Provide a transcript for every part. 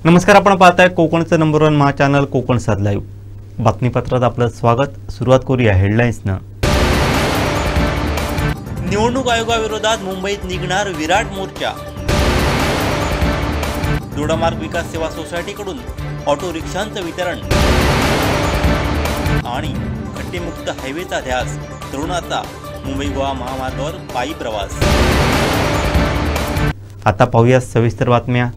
नमस्कार, आपण पाहताय कोकणचं नंबर 1 महा चॅनल कोकण सात लाईव्ह बातमीपत्रात आपलं स्वागत। सुरुवात करूया हेडलाईन्सनं। निवडणूक आयोगाविरोधात मुंबईत निघणार विराट मोर्चा। दोडामार्ग विकास सेवा सोसायटीकडून ऑटो रिक्षांचं वितरण आणि खड्डेमुक्त हायवेचा ध्यास, तरुणाचा मुंबई गोवा महामार्गावर पायी प्रवास। आता पाहूया सविस्तर बातम्या।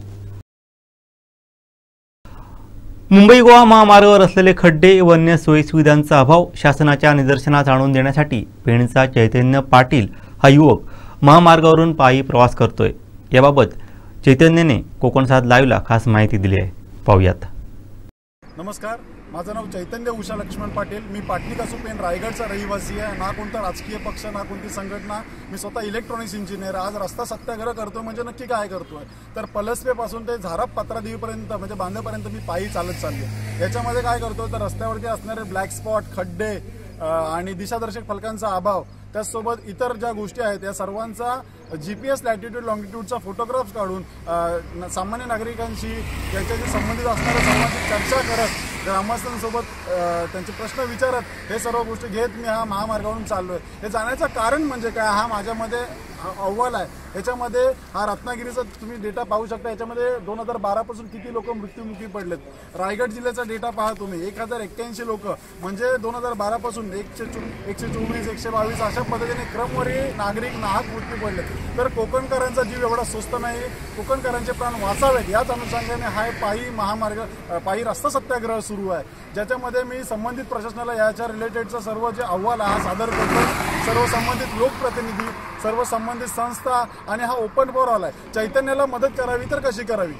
मुंबई गोवा महामार्गावर असलेले खड्डे, वन्य सोयीसुविधांचा अभाव शासनाच्या निदर्शनास आणून देण्यासाठी पेणचा चैतन्य पाटील हा युवक महामार्गावरून पायी प्रवास करतोय। याबाबत चैतन्यने कोकण सात लाईव्हला खास माहिती दिली आहे, पाहूयात। नमस्कार, माझं नाव चैतन्य उषा लक्ष्मण पाटील। मी पाटणी कासू पेण रायगडचा रहिवासी आहे। ना कोणता राजकीय पक्ष, ना कोणती संघटना। मी स्वतः इलेक्ट्रॉनिक्स इंजिनियर। आज रस्ता सत्याग्रह करतोय म्हणजे नक्की काय करतोय तर पलसपे पासून ते झारप पात्रादेवीपर्यंत म्हणजे बांधेपर्यंत मी पायी चालत चाललो। याच्यामध्ये काय करतोय तर रस्त्यावरती असणारे ब्लॅक स्पॉट, खड्डे आणि दिशादर्शक फलकांचा अभाव, त्याचसोबत इतर ज्या गोष्टी आहेत या सर्वांचा GPS लॅटिट्यूड लॉंगिट्यूडचा फोटोग्राफ्स काढून सामान्य नागरिकांशी याच्याशी संबंधित असणाऱ्या सर्वांची चर्चा करत, ग्रामस्थांसोबत त्यांचे प्रश्न विचारत हे सर्व गोष्टी घेत मी हा महामार्गावरून चाललोय। हे जाण्याचं कारण म्हणजे काय, हा माझ्यामध्ये अहवाल आहे। याच्यामध्ये हा रत्नागिरीचा तुम्ही डेटा पाहू शकता। याच्यामध्ये 2012 पासून किती लोक मृत्युमुखी पडलेत। रायगड जिल्ह्याचा डेटा पहा तुम्ही, 1081 लोक, म्हणजे 2012 पासून 124, 122 अशा पद्धतीने क्रमवारी नागरिक नाहक मृत्यू पडलेत। तर कोकणकरांचा जीव एवढा स्वस्त नाही, कोकणकरांचे प्राण वाचावेत याच अनुषंगाने हा पायी महामार्ग, पायी रस्ता सत्याग्रह सुरू आहे, ज्याच्यामध्ये मी संबंधित प्रशासनाला याच्या रिलेटेडचा सर्व जे अहवाल हा सादर करतो। सर्व संबंधित लोकप्रतिनिधी, सर्व संबंधित संस्था आणि हा ओपन फॉर ऑल आहे। चैतन्याला मदत करावी तर कशी करावी,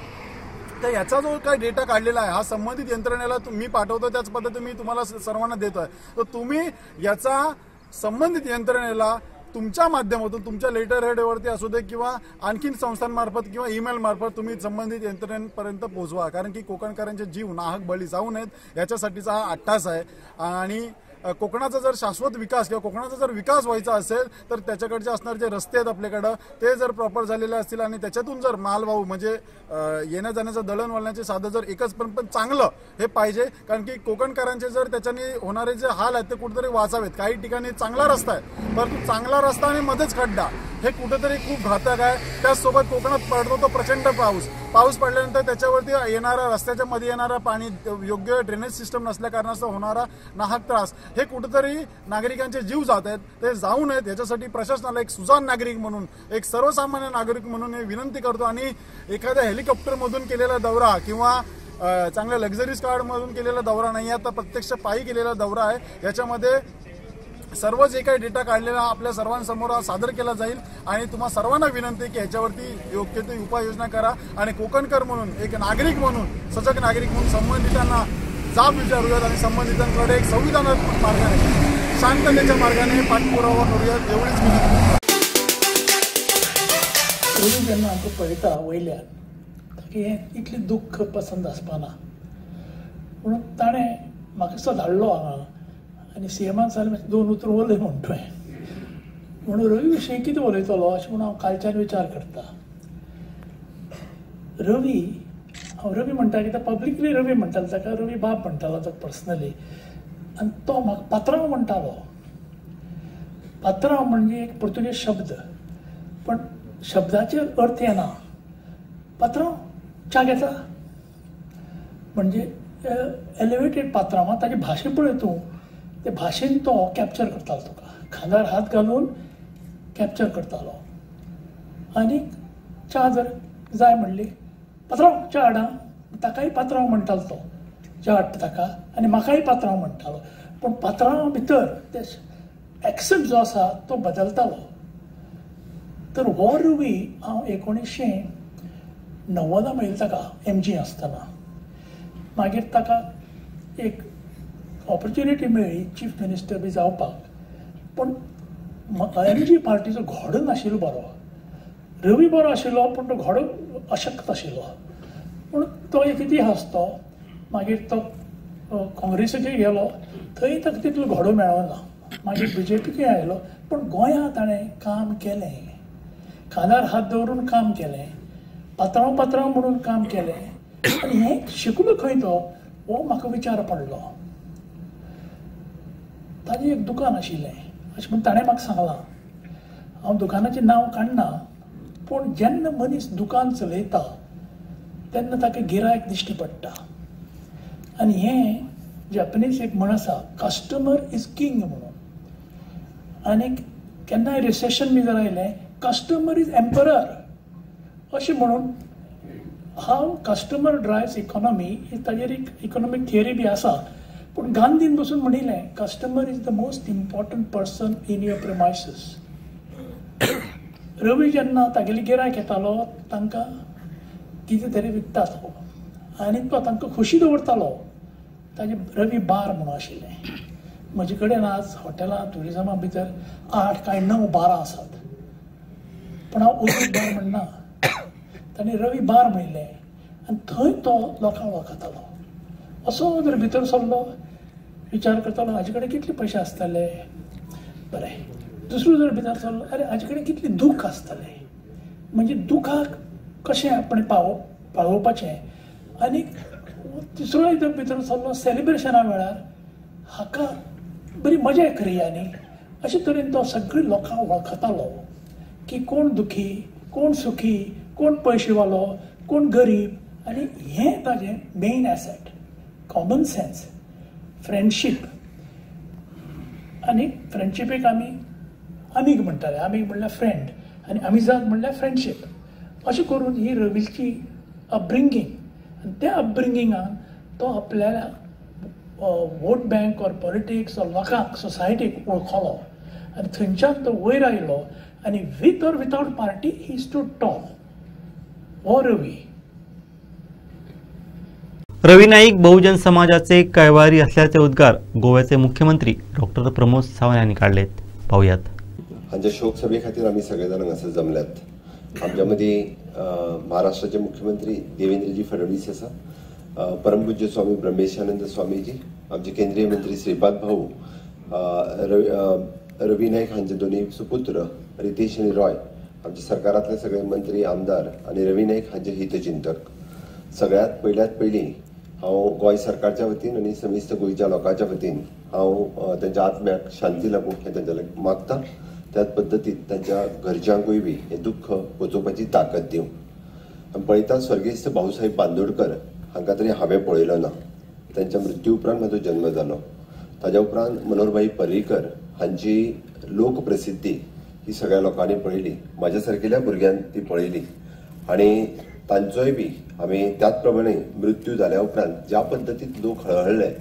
तर याचा जो काही डेटा काढलेला आहे हा संबंधित यंत्रणेला मी पाठवतो, त्याच पद्धतीने मी तुम्हाला सर्वांना देतोय। तर तुम्ही याचा संबंधित यंत्रणेला तुमच्या माध्यमातून, तुमच्या लेटर हेडवरती असू दे किंवा आणखीन संस्थांमार्फत किंवा ईमेल मार्फत तुम्ही संबंधित यंत्रणेपर्यंत पोहोचवा, कारण की कोकणकरांचे जीव नाहक बळी जाऊ नयेत याच्यासाठीचा हा अट्टास आहे। आणि कोकणाचा जर शाश्वत विकास किंवा कोकणाचा जर विकास व्हायचा असेल तर त्याच्याकडचे असणारे जे रस्ते आहेत आपल्याकडं ते जर प्रॉपर झालेले असतील आणि त्याच्यातून जर मालवाहू म्हणजे येण्या जाण्याचं दळणवळणाचे साधन जर एकच पण चांगलं हे पाहिजे, कारण की कोकणकरांचे जर त्याच्याने होणारे जे हाल आहेत ते कुठेतरी वाचावेत। काही ठिकाणी चांगला रस्ता आहे परंतु चांगला रस्ता आणि मध्येच खड्डा, हे कुठेतरी खूप घातक आहे। त्याचसोबत कोकणात पडतो तो प्रचंड पाऊस पडल्यानंतर त्याच्यावरती येणारा, रस्त्याच्या मध्ये येणारा पाणी, योग्य ड्रेनेज सिस्टम नसल्या कारणास्तव होणारा नाहक त्रास, हे कुठेतरी नागरिकांचे जीव जात आहेत, ते जाऊ नयेत याच्यासाठी प्रशासनाला एक सुजाण नागरिक म्हणून, एक सर्वसामान्य नागरिक म्हणून हे विनंती करतो। आणि एखाद्या हेलिकॉप्टरमधून केलेला दौरा किंवा चांगल्या लक्झरीज कारमधून केलेला दौरा नाही, आता प्रत्यक्ष पायी केलेला दौरा आहे। याच्यामध्ये सर्व जे काही डेटा काढलेला आपल्या सर्वांसमोर सादर केला जाईल आणि तुम्हा सर्वांना विनंती आहे की याच्यावरती योग्य ते उपाययोजना करा आणि कोकणकर म्हणून, एक नागरिक म्हणून, सजग नागरिक म्हणून संबंधितांना जाब विचारूयात आणि संबंधितांकडे एक संविधानात्मक मार्गाने, शांततेच्या मार्गाने पाठपुरावा करूयात, एवढीच विनंती। जेन्ना आमकां पळयता वयल्यान की इतलें दुख्ख पसंद आसपाना, म्हणून ताणें म्हाका दिसता धाडलो हांगा आनी सीएमान सांगलें 2 उतर उलय म्हणटोय। म्हणून रवी विशीं कितें उलयतलो अशें म्हणून हांव कालच्यान विचार करता। हांव रवी म्हणटा कित्याक पब्लिकली रवी म्हणटालो, ताका रवी बाब म्हणटालो ताका पर्सनली, आनी तो म्हाका पात्रांव म्हणटालो। पात्रांव म्हणजे एक पुर्तुगेज शब्द, पण शब्दाचे अर्थ येना। पात्रांव च्या घेता म्हणजे एलिवेटेड पात्रांव, ताची भाशा पळय तूं, ते भाशेन तो कॅप्चर करतालो, तुका खांदार हात घालून कॅप्चर करतालो। आनी च्या जर जाय म्हणली, पात्रांव च्या हाडा, ताकाय पात्रांव म्हणटालो तो, च्या हाडटा ताका, आनी म्हाकाय पात्रांव म्हणटालो। पण पात्रांव भितर ते एक्सेंट जो आसा तो बदलतालो। तर हो रवी हांव 1990 मेळिल्लो ताका MG आसतना। मागीर ताका एक ऑपॉर्च्युनिटी मेळ्ळी चीफ मिनिस्टर बी जावपाक, पण MG पार्टीचो घोडो नाशिल्लो बरो। रवी बरो आशिल्लो पण तो घोडो अशक्त आशिल्लो, म्हणून तो एक इतिहास तो। मागीर तो काँग्रेसीचेर गेलो, थंय ताका तितलो घोडो मेळना। मागीर BJPकय आयलो, पण गोंयांत ताणें काम केलें, खांदार हात दवरून काम केलें, पात्रांव म्हणून काम केलें। आनी हें शिकलो खंय तो हो म्हाका विचार पडलो. ताजें एक दुकान आशिल्लें अशें म्हूण ताणें म्हाका सांगलां. हांव दुकानाचें नांव काडना, पूण जेन्ना मनीस दुकान चलयता तेन्ना ताका गिरायक दिश्टी पडटा. आनी हें जॅपनीज एक म्हण आसा, कस्टमर इज किंग म्हणून. आनी केन्नाय रिसेशन बी जर आयलें, कस्टमर इज एम्परर अशें म्हणून हांव कस्टमर ड्रायव्स इकॉनॉमी ही ताजेर एक इकॉनॉमीक थियरी बी आसा. पूण गांधीन बसून म्हणिल्लें customer is the most important person in your premises. रवी जेन्ना तागेले गिरायक येतालो तांकां कितें तरी विकतालो आनी तो तांकां खुशी दवरतालो. ताजें रवी बार म्हणून आशिल्लें. म्हजे कडेन आज हॉटेलां टुरिजमा भितर 8 काय 9 बारां आसात, पूण हांव ओपन बार म्हणना. ताणें रवी बार म्हणिल्लें आनी थंय तो लोकांक वळखतालो. असो जर भितर सरलो विचार करतालो हाजे कडेन कितले पयशे आसतले, बरें. दुसरो जर भितर सरलो, अरे हाजे कडेन कितलें दूख आसतलें, म्हणजे दुखाक कशें आपणें पावोवपाचें. आनी तिसरोय जर भितर सरलो सेलिब्रेशना वेळार हाका बरी मजा करया न्ही, अशे तरेन तो सगळ्या लोकांक वळखतालो की कोण दुखी, कोण सुखी, कोण पयशेवालो, कोण गरीब. आनी हें ताजें main asset. Common sense, friendship. आनी फ्रेंडशिपेक आमी आमीग म्हणटाले. आमीग म्हणल्यार फ्रेंड आनी आमिजाद म्हणल्यार फ्रेंडशीप. अशें करून ही रवीची अपब्रिंगींग. आनी त्या अपब्रिंगिंगान तो आपल्याला vote bank or politics or लोकांक सोसायटीक वळखलो आनी थंयच्यान तो वयर आयलो. आनी with or without party he stood tall. हो रवी. रवी नाईक बहुजन समाजाचे कैवारी असल्याचे उद्गार गोव्याचे मुख्यमंत्री डॉक्टर प्रमोद सावंत यांनी काढलेत. पाहूयात. हांच्या शोक सभे खातीर आमी सगळे जाण हांगासर जमल्यात. आमच्या मदीं महाराष्ट्राचे मुख्यमंत्री देवेंद्रजी फडणवीस आसा, परमपूज्य स्वामी ब्रह्मेशानंद स्वामीजी, आमचे केंद्रीय मंत्री श्रीपाद भाऊ, रवी नाईक हांचे दोन्ही सुपुत्र रितेश आनी रॉय, आमच्या सरकारांतले सगळे मंत्री आमदार आनी रवी नाईक हांचे हितचिंतक. सगळ्यात पयली हांव गोंय सरकारच्या वतीन आनी समिस्त गोंयच्या लोकांच्या वतीन हांव त्यांच्या आत्म्याक शांती लाभूं हें तेंच्या मागता. त्याच पद्दतीन त्यांच्या घरच्यांकूय बी हें दुख्ख पचोवपाची ताकद दिवं. आमी पळयता स्वर्गीय भाऊसाहेब बांदोडकर हांकां तरी हांवें पळयलो ना. त्यांच्या मृत्यू उपरांत म्हजो जन्म जालो. ताज्या उपरांत मनोहरभाई पर्रीकर हांची लोकप्रसिद्धी ही सगळ्या लोकांनी पळयली. म्हाज्या सारकेल्या भुरग्यांनी ती पळयली आनी तांचोय बी आमी त्याच प्रमाणे मृत्यू जाल्या उपरांत ज्या पद्दतीन लोक हळहळ्ळे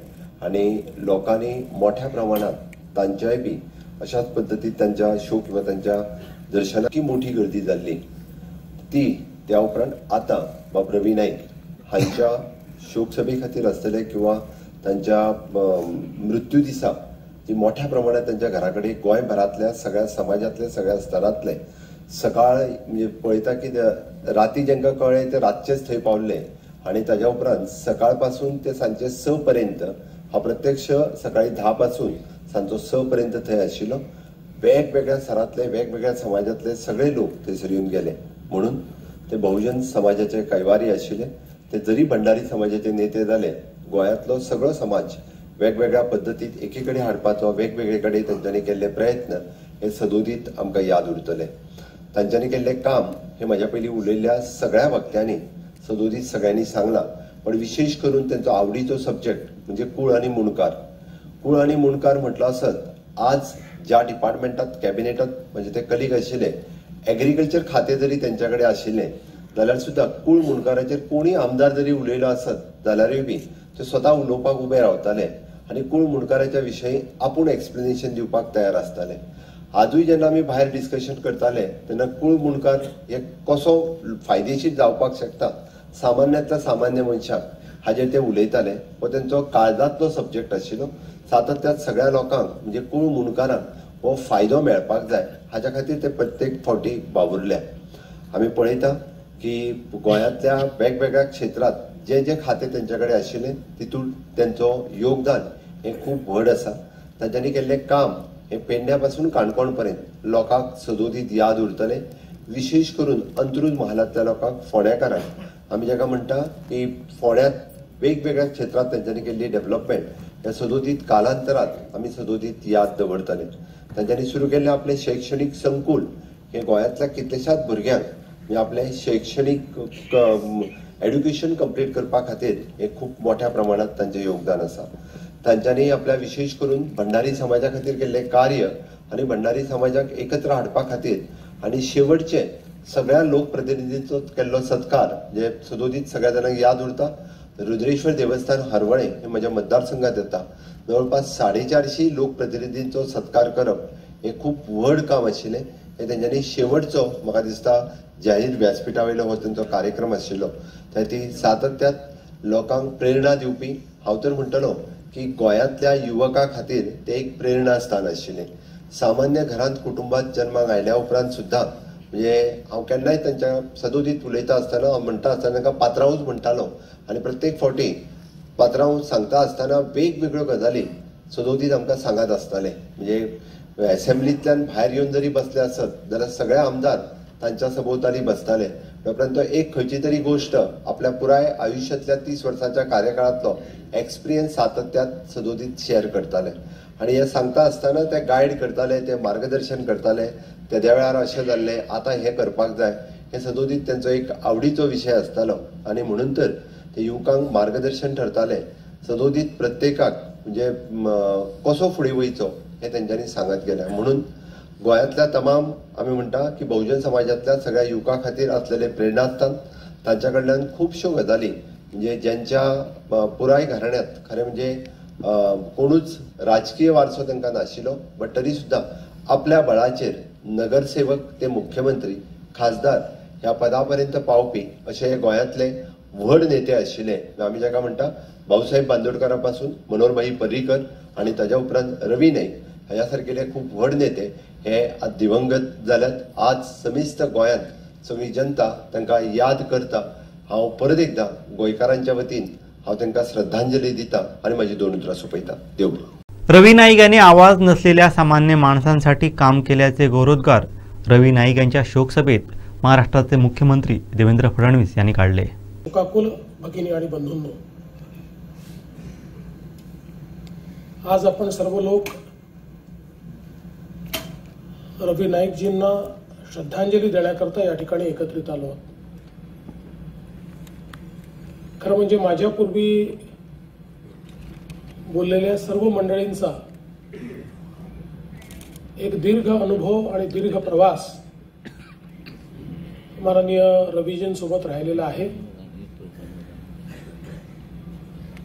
आनी लोकांनी मोठ्या प्रमाणात तांच्याय बी अशाच पद्दतीन त्यांच्या शोक किंवा त्यांच्या दर्शनाक की मोठी गर्दी जाल्ली. ती त्या उपरांत आतां बाब रवी नाईक हांच्या शोक सभे खातीर आसतले किंवा त्यांच्या मृत्यू दिसा जी मोठ्या प्रमाणात त्यांच्या घरा कडेन गोंयभरांतल्या सगळ्या समाजातले सगळ्या स्तरांतले सकाळ म्हणजे पळयता की राती जेंका कळ्ळें ते रातचेच थंय पावले आनी ताज्या उपरांत सकाळ पासून ते सांजे 6 पर्यंत हा प्रत्यक्ष सकाळी 10 पासून सांजो 6 पर्यंत थंय आशिल्लो. वेगवेगळ्या स्तरांतले वेगवेगळ्या समाजातले सगळे लोक थंयसर येवन गेले. म्हणून ते बहुजन समाजाचे कैवारी आशिल्ले. ते जरी भंडारी समाजाचे नेते जाले, गोंयांतलो सगळो समाज वेगवेगळ्या पद्दतीत एके कडेन हाडपाचो वेगवेगळे कडेन तांच्यांनी केल्ले प्रयत्न हे सदोदीत आमकां याद उरतले. तांच्यांनी केल्लें काम हे म्हाज्या पयलीं उलयल्ल्या सगळ्या वक्त्यांनी सदोदीत सगळ्यांनी सांगलां. पण विशेष करून तांचो आवडीचो सब्जेक्ट म्हणजे कूळ आनी मुणकार. कूळ आनी मुणकार म्हटलो आसत आज ज्या डिपार्टमेंटात कॅबिनेटात म्हणजे ते कलीग आशिल्ले, एग्रीकल्चर खातें जरी तेंच्या कडेन आशिल्लें जाल्यार सुद्दां कूळ मुणकाराचेर कोणी आमदार जरी उलयलो आसत जाल्यारूय बी ते स्वता उलोवपाक उबे रावताले आनी कूळ मुणकाराच्या विशयी आपूण एक्सप्लेनेशन दिवपाक तयार आसताले. आजूय जेन्ना आमी भायर डिस्कशन करताले तेन्ना कूळ मुणकार हे कसो फायदेशीर जावपाक शकता सामान्यांतल्या सामान्य मनशाक हाजेर ते उलयताले. हो तेंचो काळजांतलो सब्जेक्ट आशिल्लो. सातत्यात सगळ्या लोकांक म्हणजे कूळ मुणकारांक हो फायदो मेळपाक जाय हाच्या खातीर ते प्रत्येक फावटी वावुरल्या. आमी पळयता की गोंयांतल्या वेगवेगळ्या क्षेत्रांत जे जे खाते तेंच्या कडेन आशिल्ले तितून तेंचो योगदान हे खूब व्हड आसा. तांच्यांनी केल्लें काम हे पेडण्या पासून काणकोण पर्यंत लोकांक सदोदीत याद उरतले. विशेष करून अंत्रूज महालांतल्या लोकांक फोंड्याकारांक आमी जाका म्हणटा की फोंड्यांत वेगवेगळ्या क्षेत्रांत तांच्यांनी केल्ली डेव्हलपमेंट ह्या सदोदीत कालांतरांत आमी सदोदीत याद दवरतले. तांच्यांनी सुरू केल्लें आपलें शैक्षणीक संकूल हे गोंयांतल्या कितल्याशाच भुरग्यांक म्हणजे आपलें शैक्षणीक एड्युकेशन कंप्लीट करपा खातीर हे खूब मोठ्या प्रमाणात तांचें योगदान आसा. तांच्यांनी आपल्या विशेष करून भंडारी समाजा खातीर केल्लें कार्य आनी भंडारी समाजाक एकत्र हाडपा खातीर आनी शेवटचे सगळ्या लोकप्रतिनिधींचो केल्लो सत्कार जे सदोदीत सगळ्या जाणांक याद उरता. रुद्रेश्वर देवस्थान हरवळे हे म्हज्या मतदारसंघात येता. जवळपास 450 लोकप्रतिनिधींचो सत्कार करप हे खूब व्हड काम आशिल्लें. हे तेंच्यांनी शेवटचो म्हाका दिसता जाहीर व्यासपीठा वयलो हो तांचो कार्यक्रम आशिल्लो. ती सातत्यात लोकांक प्रेरणा दिवपी हांव तर म्हणटलो की गोंयांतल्या युवकां खातीर ते एक प्रेरणा स्थान आशिल्लें. सामान्य घरांत कुटुंबात जन्माक आयल्या उपरांत सुद्दां म्हणजे हांव केन्नाय तांच्या सदोदीत उलयता आसतना हांव म्हणटा आसतना तांकां पात्रांवूच म्हणटालो आनी प्रत्येक फावटी पात्रांव सांगता आसतना वेगवेगळ्यो गजाली सदोदीत आमकां सांगत आसताले. म्हणजे एसेंब्लींतल्यान भायर येवन जरी बसले आसत जाल्यार सगळे आमदार तांच्या सभोवताली बसताले. उपरांत एक खंयची तरी गोश्ट आपल्या पुराय आयुश्यांतल्या 30 वर्सांच्या कार्यकाळांतलो एक्सपिरियन्स सातत्यात सदोदीत शेअर करताले आनी हे सांगता आसतना ते गायड करताले, ते मार्गदर्शन करताले. त्या वेळार अशें जाल्लें आतां हें करपाक जाय हे सदोदीत तेंचो एक आवडीचो विशय आसतालो आनी म्हणून तर ते युवकांक मार्गदर्शन ठरताले. सदोदीत प्रत्येकाक म्हणजे कसो फुडें वयचो हे तेंच्यांनी सांगत गेले. म्हणून गोंयांतल्या तमाम आमी म्हणटा की बहुजन समाजांतल्या सगळ्या युवकां खातीर आसलेले प्रेरणास्थान तांच्या कडल्यान खुबश्यो गजाली म्हणजे ज्यांच्या पुराय घराण्यांत खरें म्हणजे कोणूच राजकीय वारसो तांकां नाशिल्लो बट तरी सुद्दां आपल्या बळाचेर नगरसेवक ते मुख्यमंत्री खासदार ह्या पदा पर्यंत पावपी अशे हे गोंयांतले व्हड नेते आशिल्ले. आमी जाका म्हणटा भाऊसाहेब बांदोडकरा पासून मनोहरभाई पर्रीकर आनी ताच्या उपरांत रवी नाईक ह्या सारकेले खूब व्हड नेते हे आज दिवंगत जाल्यात. आज समिस्त गोंयांत सगळी जनता तांकां याद करता. हांव परत एकदां गोंयकारांच्या वतीन हांव तांकां श्रद्धांजली दिता आनी म्हाजी 2 उतरां सोंपयता. देव बरें. रवी नाईक यांनी आवाज नसलेल्या सामान्य माणसांसाठी काम केल्याचे गौरवोद्गार रवी नाईक यांच्या शोकसभेत महाराष्ट्राचे मुख्यमंत्री देवेंद्र फडणवीस यांनी काढले. शोकाकुल भगिनी आणि बंधूंनो, आज आपण सर्व लोक रवी नाईकजींना श्रद्धांजली देण्याकरता या ठिकाणी एकत्रित आलो आहोत. खरं म्हणजे माझ्यापूर्वी बोललेल्या सर्व मंडळींचा एक दीर्घ अनुभव आणि दीर्घ प्रवास माननीय रवीजींसोबत राहिलेला आहे.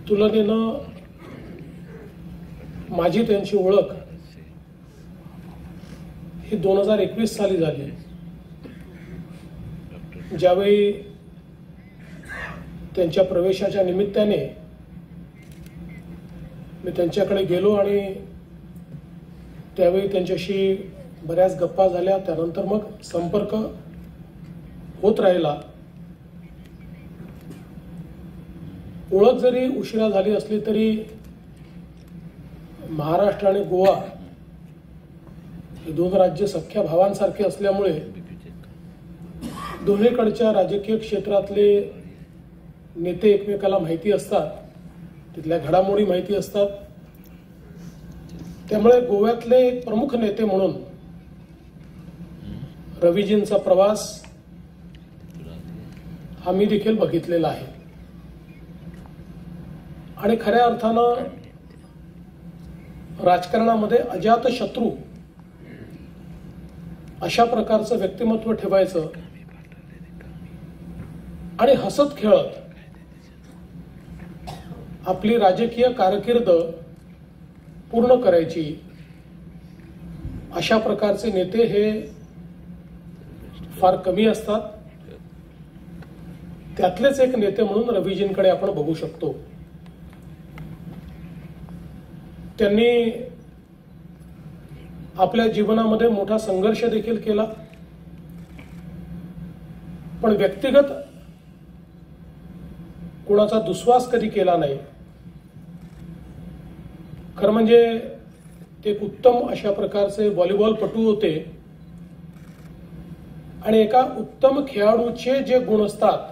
तुलनेनं माझी त्यांची ओळख ही 2021 साली झाली, ज्यावेळी त्यांच्या प्रवेशाच्या निमित्ताने मी त्यांच्याकडे गेलो आणि त्यावेळी त्यांच्याशी बऱ्याच गप्पा झाल्या. त्यानंतर मग संपर्क होत राहिला. ओळख जरी उशिरा झाली असली तरी महाराष्ट्र आणि गोवा हे 2 राज्य सख्या भावांसारखे असल्यामुळे दोन्हीकडच्या राजकीय क्षेत्रातले नेते एकमेकाला माहिती असतात, तिथल्या घडामोडी माहिती असतात. त्यामुळे गोव्यातले एक प्रमुख नेते म्हणून रवीजींचा प्रवास हा मी देखील बघितलेला आहे आणि खऱ्या अर्थानं राजकारणामध्ये अजात शत्रू अशा प्रकारचं व्यक्तिमत्व ठेवायचं आणि हसत खेळत आपली राजकीय कारकीर्द पूर्ण करायची अशा प्रकारचे नेते हे फार कमी असतात. त्यातलेच एक नेते म्हणून रवीजींकडे आपण बघू शकतो. त्यांनी आपल्या जीवनामध्ये मोठा संघर्ष देखील केला, पण व्यक्तिगत कोणाचा दुस्वास कधी केला नाही. खरं म्हणजे ते एक उत्तम अशा प्रकारचे व्हॉलीबॉलपटू होते आणि एका उत्तम खेळाडूचे जे गुण असतात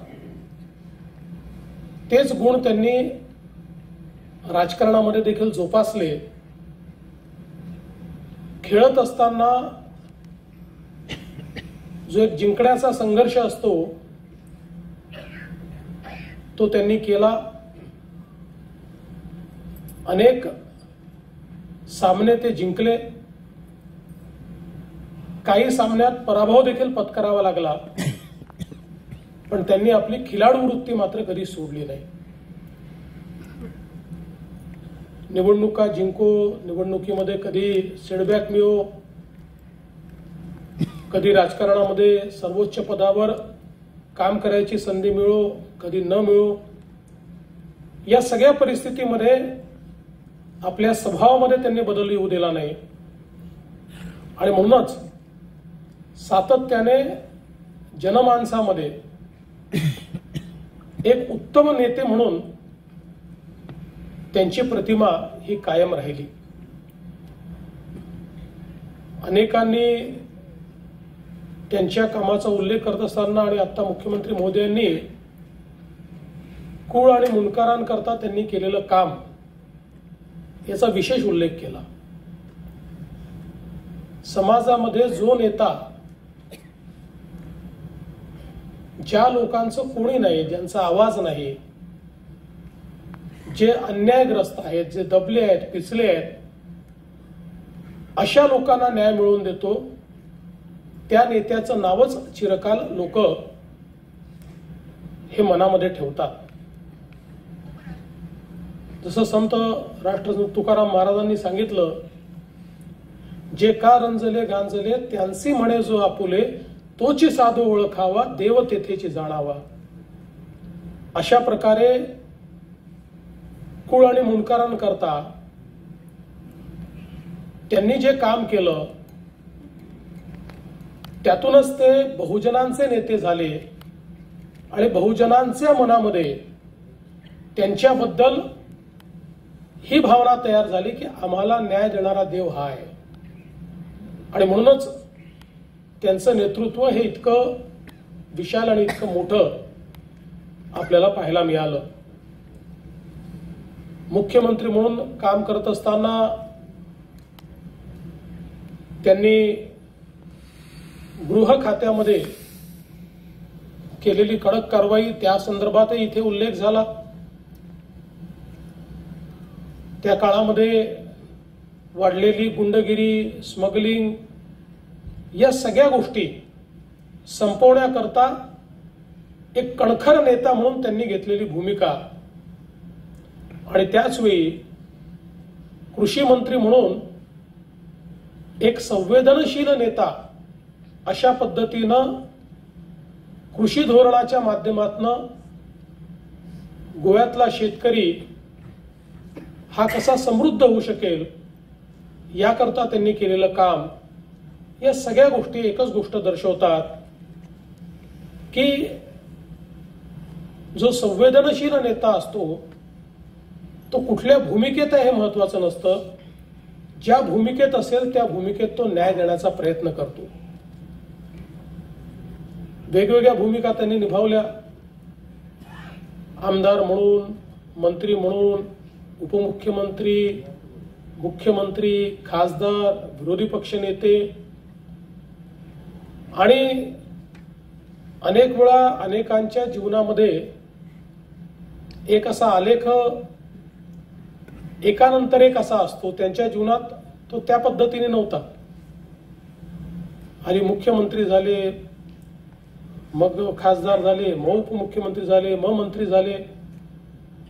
तेच गुण त्यांनी राजकारणामध्ये देखील जोपासले. खेळत असताना जो एक जिंकण्याचा संघर्ष असतो तो त्यांनी केला. अनेक सामने ते जिंकले. काही सामन्यात पराभव देखील पत्करावा लागला, पण त्यांनी आपली खिलाडू वृत्ती मात्र कधी सोडली नाही. निवडणुका जिंको, निवडणुकीमध्ये कधी सेटबॅक मिळो, कधी राजकारणामध्ये सर्वोच्च पदावर काम करायची संधी मिळो, कधी न मिळो, या सगळ्या परिस्थितीमध्ये आपल्या स्वभावामध्ये त्यांनी बदल येऊ दिला नाही. आणि म्हणूनच सातत्याने जनमानसामध्ये एक उत्तम नेते म्हणून त्यांची प्रतिमा ही कायम राहिली. अनेकांनी त्यांच्या कामाचा उल्लेख करत असताना आणि आता मुख्यमंत्री महोदयांनी कुळ आणि मुणकारांकरता त्यांनी केलेलं काम याचा विशेष उल्लेख केला. समाजामध्ये जो नेता ज्या लोकांचं कोणी नाही, ज्यांचा आवाज नाही, जे अन्यायग्रस्त आहेत, जे दबले आहेत, पिचले आहेत, अशा लोकांना न्याय मिळवून देतो, त्या नेत्याचं नावच चिरकाल लोक हे मनामध्ये ठेवतात. जसं संत राष्ट्रसंत तुकाराम महाराजांनी सांगितलं, जे का रंजले गांजले त्यांची म्हणे जो आपुले, तोची साधू ओळखावा देव तेथेची जाणावा. अशा प्रकारे कुळ आणि मुणकारांकरता त्यांनी जे काम केलं त्यातूनच ते बहुजनांचे नेते झाले आणि बहुजनांच्या मनामध्ये त्यांच्याबद्दल ही भावना तयार झाली की आम्हाला न्याय देणारा देव हा आहे. आणि म्हणूनच त्यांचं नेतृत्व हे इतकं विशाल आणि इतकं मोठं आपल्याला पाहायला मिळालं. मुख्यमंत्री म्हणून काम करत असताना त्यांनी गृह खात्यामध्ये केलेली कडक कारवाई, त्या संदर्भातही इथे उल्लेख झाला. त्या काळामध्ये वाढलेली गुंडगिरी, स्मगलिंग, या सगळ्या गोष्टी संपवण्याकरता एक कणखर नेता म्हणून त्यांनी घेतलेली भूमिका आणि त्याचवेळी कृषी मंत्री म्हणून एक संवेदनशील नेता अशा पद्धतीनं कृषी धोरणाच्या माध्यमातून गोव्यातला शेतकरी हा कसा समृद्ध होऊ शकेल याकरता त्यांनी केलेलं काम, या सगळ्या गोष्टी एकच गोष्ट दर्शवतात की जो संवेदनशील नेता असतो तो कुठल्या भूमिकेत आहे हे महत्वाचं नसतं. ज्या भूमिकेत असेल त्या भूमिकेत तो न्याय देण्याचा प्रयत्न करतो. वेगवेगळ्या भूमिका त्यांनी निभावल्या. आमदार म्हणून, मंत्री म्हणून, उपमुख्यमंत्री, मुख्यमंत्री, खासदार, विरोधी पक्ष नेते आणि अनेक वेळा अनेकांच्या जीवनामध्ये एक असा आलेख एकानंतर एक असा असतो. त्यांच्या जीवनात तो त्या पद्धतीने नव्हता. आणि मुख्यमंत्री झाले, मग खासदार झाले, मग उपमुख्यमंत्री झाले, मग मंत्री झाले,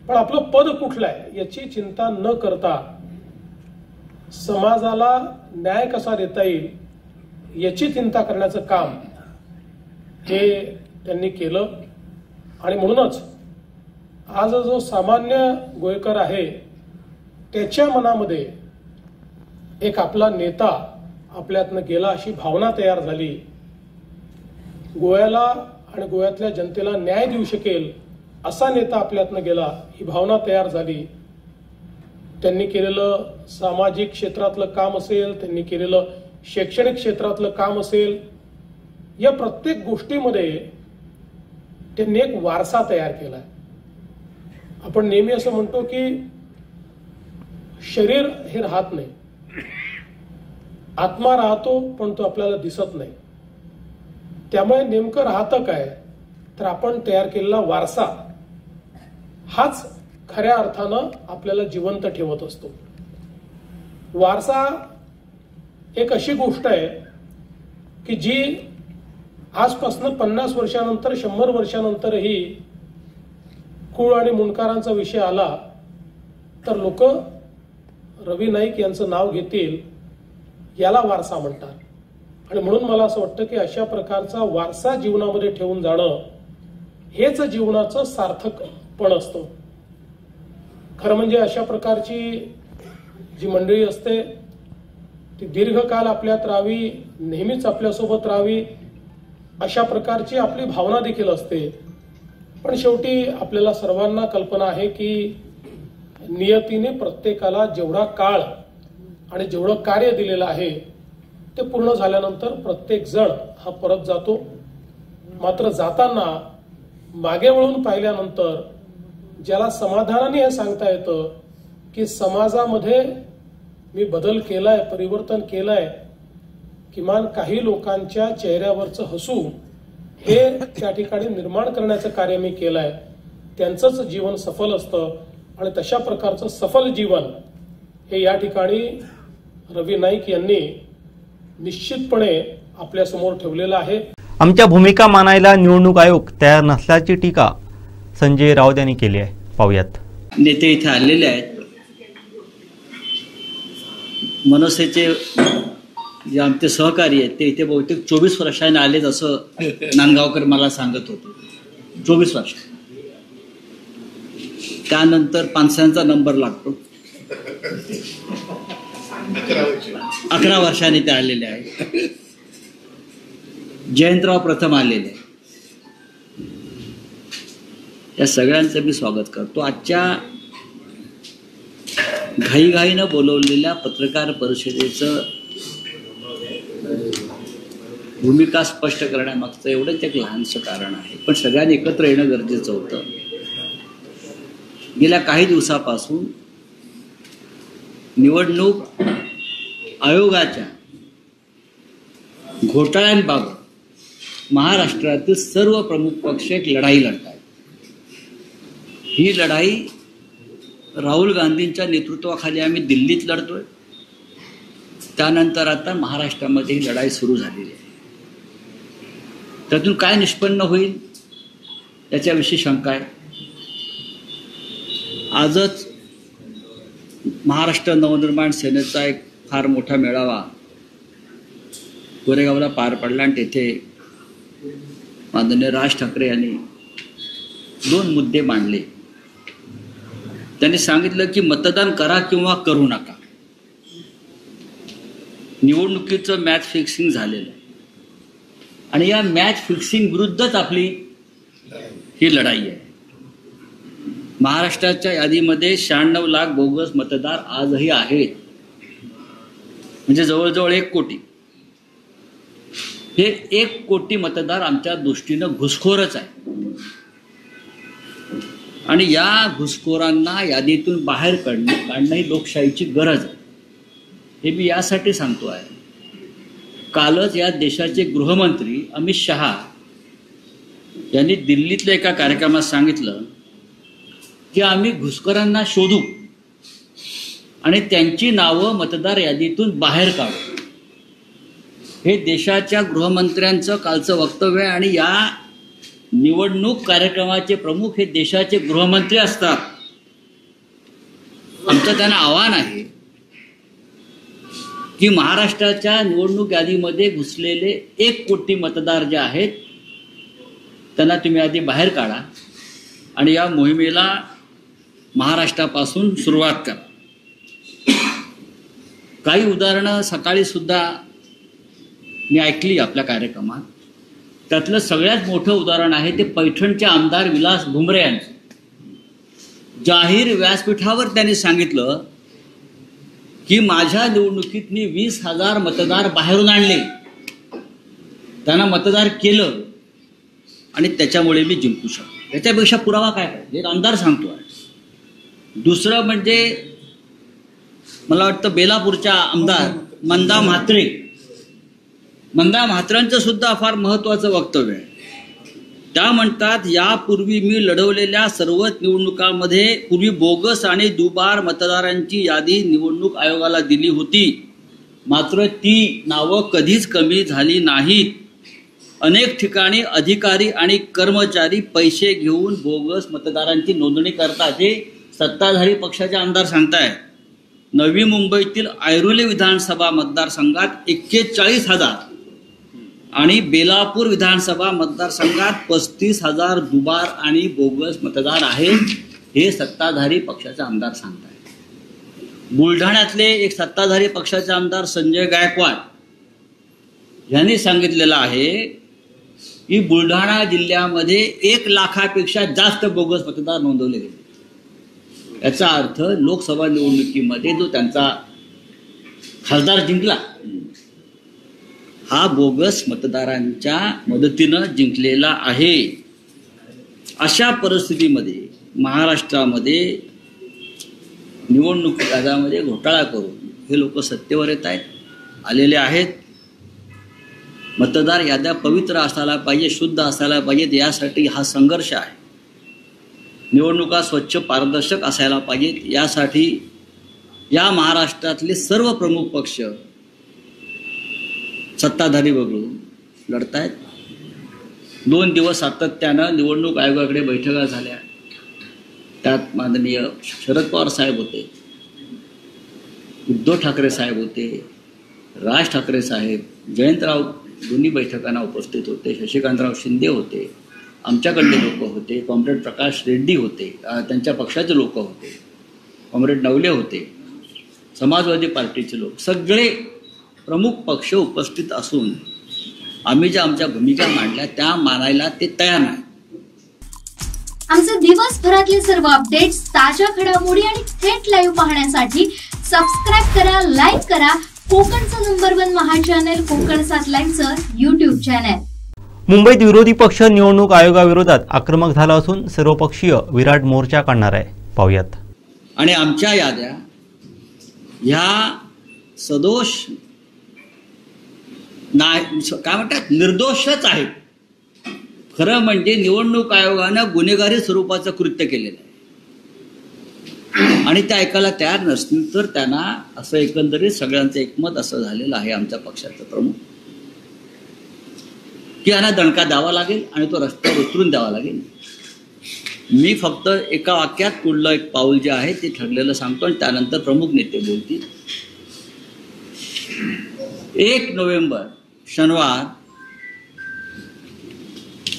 पण आपलं पद कुठलं आहे याची चिंता न करता समाजाला न्याय कसा देता येईल याची चिंता करण्याचं काम हे त्यांनी केलं. आणि म्हणूनच आज जो सामान्य गोयकर आहे त्याच्या मनामध्ये एक आपला नेता आपल्यातनं गेला अशी भावना तयार झाली. गोव्याला आणि गोव्यातल्या जनतेला न्याय देऊ शकेल असा नेता आपल्यातनं गेला ही भावना तयार झाली. त्यांनी केलेलं सामाजिक क्षेत्रातलं काम असेल, त्यांनी केलेलं शैक्षणिक क्षेत्रातलं काम असेल, या प्रत्येक गोष्टीमध्ये त्यांनी एक वारसा तयार केला. आपण नेहमी असं म्हणतो की शरीर हे राहत नाही, आत्मा राहतो पण तो आपल्याला दिसत नाही. त्यामुळे नेमकं राहतं काय तर आपण तयार केलेला वारसा हाच खऱ्या अर्थानं आपल्याला जिवंत ठेवत असतो. वारसा एक अशी गोष्ट आहे की जी आजपासून 50 वर्षानंतर 100 वर्षानंतरही कुळ आणि मुंडकारांचा विषय आला तर लोक रवी नाईक यांचं नाव घेतील, याला वारसा म्हणतात. आणि म्हणून मला असं वाटतं की अशा प्रकारचा वारसा जीवनामध्ये ठेवून जाणं हेच जीवनाचं सार्थकपण असतं. खरं म्हणजे अशा प्रकारची जी मंडळी असते ती दीर्घकाल आपल्यात राहावी, नेहमीच आपल्यासोबत राहावी, अशा प्रकारची आपली भावना देखील असते. पण शेवटी आपल्याला सर्वांना कल्पना आहे की नियतीने प्रत्येकाला जेवढा काळ आणि जेवढं कार्य दिलेलं आहे ते पूर्ण झाल्यानंतर प्रत्येक जण हा परत जातो. मात्र जाताना मागे वळून पाहिल्यानंतर ज्याला समाधानाने हे सांगता येतं की समाजामध्ये मी बदल केलाय, परिवर्तन केलंय, किमान काही लोकांच्या चेहऱ्यावरचं हसू हे त्या ठिकाणी निर्माण करण्याचं कार्य मी केलंय, त्यांचंच जीवन सफल असतं. आणि तशा प्रकारचं सफल जीवन हे या ठिकाणी रवी नाईक यांनी निश्चितपणे आपल्यासमोर ठेवलेलं आहे. आमच्या भूमिका मानायला निवडणूक आयोग तयार नसल्याची टीका संजय राऊत यांनी केली आहे. पाहूयात. नेते इथे आलेले आहेत. मनसेचे जे आमचे सहकारी आहेत ते इथे बहुतेक 24 वर्षांनी आलेत असं नांदगावकर मला सांगत होते. 24 वर्ष. त्यानंतर पानसांचा नंबर लागतो. 11 वर्षांनी ते आलेले आहेत. जयंतराव प्रथम आलेले. या सगळ्यांचं मी स्वागत करतो. आजच्या घाईघाईनं बोलवलेल्या पत्रकार परिषदेचं भूमिका स्पष्ट करण्यामागचं एवढंच एक लहानसं कारण आहे. पण सगळ्यांनी एकत्र येणं गरजेचं होतं. गेल्या काही दिवसापासून निवडणूक आयोगाच्या घोटाळ्यांबाबत महाराष्ट्रातील सर्व प्रमुख पक्ष एक लढाई लढत आहेत. ही लढाई राहुल गांधींच्या नेतृत्वाखाली आम्ही दिल्लीत लढतोय. त्यानंतर आता महाराष्ट्रामध्ये ही लढाई सुरू झालेली आहे. त्यातून काय निष्पन्न होईल याच्याविषयी शंका आहे. आजच महाराष्ट्र नवनिर्माण सेनेचा एक फार मोठा मेळावा गोरेगावला पार पडला आणि तेथे माननीय राज ठाकरे यांनी 2 मुद्दे मांडले. त्यांनी सांगितलं की मतदान करा किंवा करू नका. निवडणुकीचं मॅच फिक्सिंग झालेलं आहे आणि या मॅच फिक्सिंग विरुद्धच आपली ही लढाई आहे. महाराष्ट्राच्या यादीमध्ये 96 लाख बोगस मतदार आजही आहेत, म्हणजे जवळजवळ 1 कोटी. हे 1 कोटी मतदार आमच्या दृष्टीनं घुसखोरच आहे आणि या घुसखोरांना यादीतून बाहेर काढणं ही लोकशाहीची गरज आहे. हे मी यासाठी सांगतो आहे. कालच या देशाचे गृहमंत्री अमित शहा यांनी दिल्लीतल्या एका कार्यक्रमात सांगितलं की आम्ही घुसखोरांना शोधू आणि त्यांची नावं मतदार यादीतून बाहेर काढू. हे देशाच्या गृहमंत्र्यांचं कालचं वक्तव्य आहे आणि या निवडणूक कार्यक्रमाचे प्रमुख हे देशाचे गृहमंत्री असतात. आमचं त्यांना आव्हान आहे की महाराष्ट्राच्या निवडणूक यादीमध्ये घुसलेले 1 कोटी मतदार जे आहेत त्यांना तुम्ही आधी बाहेर काढा आणि या मोहिमेला महाराष्ट्रापासून सुरुवात करा. काही उदाहरणं सकाळी सुद्धा मी ऐकली आपल्या कार्यक्रमात. त्यातलं सगळ्यात मोठं उदाहरण आहे ते पैठणचे आमदार विलास भुमरे यांचं. जाहीर व्यासपीठावर त्यांनी सांगितलं की माझ्या निवडणुकीत मी 20,000 मतदार बाहेरून आणले, त्यांना मतदार केलं आणि त्याच्यामुळे मी जिंकू शकतो. त्याच्यापेक्षा पुरावा काय पाहिजे? एक आमदार सांगतो आहे. दुसरं म्हणजे मला वाटतं बेलापूरच्या आमदार मंदा म्हात्रेंचं सुद्धा फार महत्त्वाचं वक्तव्य आहे. त्या म्हणतात, यापूर्वी मी लढवलेल्या सर्वच निवडणुकांमध्ये पूर्वी बोगस आणि दुबार मतदारांची यादी निवडणूक आयोगाला दिली होती, मात्र ती नावं कधीच कमी झाली नाहीत. अनेक ठिकाणी अधिकारी आणि कर्मचारी पैसे घेऊन बोगस मतदारांची नोंदणी करतात, हे सत्ताधारी पक्षाचे आमदार सांगतायत. नवी मुंबईतील ऐरोली विधानसभा मतदारसंघात 41,000 आणि बेलापूर विधानसभा मतदारसंघात 35,000 दुबार आणि बोगस मतदार आहेत, हे सत्ताधारी पक्षाचे आमदार सांगतायत. बुलढाण्यातले एक सत्ताधारी पक्षाचे आमदार संजय गायकवाड यांनी सांगितलेलं आहे की बुलढाणा जिल्ह्यामध्ये 1 लाखापेक्षा जास्त बोगस मतदार नोंदवले गेले. याचा अर्थ लोकसभा निवडणुकीमध्ये जो त्यांचा खासदार जिंकला, हा बोगस मतदारांच्या मदतीनं जिंकलेला आहे. अशा परिस्थितीमध्ये महाराष्ट्रामध्ये निवडणूक आयोगामध्ये घोटाळा करून हे लोक सत्तेवर येत आहेत, आलेले आहेत. मतदार याद्या पवित्र असायला पाहिजे, शुद्ध असायला पाहिजेत, यासाठी हा संघर्ष आहे. निवडणुका स्वच्छ पारदर्शक असायला पाहिजेत, यासाठी या महाराष्ट्रातले सर्व प्रमुख पक्ष सत्ताधारी वगळून लढतायत. 2 दिवस सातत्यानं निवडणूक आयोगाकडे बैठका झाल्या. त्यात माननीय शरद पवार साहेब होते, उद्धव ठाकरे साहेब होते, राज ठाकरे साहेब, जयंतराव दोन्ही बैठकांना उपस्थित होते, शशिकांतराव शिंदे होते, आमच्याकडले लोक होते, कॉम्रेड प्रकाश रेड्डी होते, त्यांच्या पक्षाचे लोक होते, कॉम्रेड नवले होते, समाजवादी पार्टीचे लोक, सगळे प्रमुख पक्ष उपस्थित असून आम्ही ज्या आमच्या भूमिका मांडल्या त्या मानायला ते तयार नाही. आमचे दिवसभरातले सर्व अपडेट्स, ताज्या घडामोडी आणि थेट लाईव्ह पाहण्यासाठी सबस्क्राईब करा, लाईक करा कोकणचं नंबर 1 महा चॅनल कोकण 7 लाईव्हचं YouTube चॅनल. मुंबईत विरोधी पक्ष निवडणूक आयोगाविरोधात आक्रमक झाला असून सर्वपक्षीय विराट मोर्चा काढणार आहे. पाहूयात. आणि आमच्या याद्या ह्या सदोष काय म्हणतात, निर्दोषच आहेत. खरं म्हणजे निवडणूक आयोगानं गुन्हेगारी स्वरूपाचं कृत्य केलेलं आहे आणि ते ऐकायला तयार नसतील तर त्यांना असं एकंदरीत सगळ्यांचं एकमत असं झालेलं आहे आमच्या पक्षाचं प्रमुख की यांना दणका द्यावा लागेल आणि तो रस्त्यावर उतरून द्यावा लागेल. मी फक्त एका वाक्यात पुढलं एक पाऊल जे आहे ते ठरलेलं सांगतो आणि त्यानंतर प्रमुख नेते बोलतील. 1 नोव्हेंबर शनिवार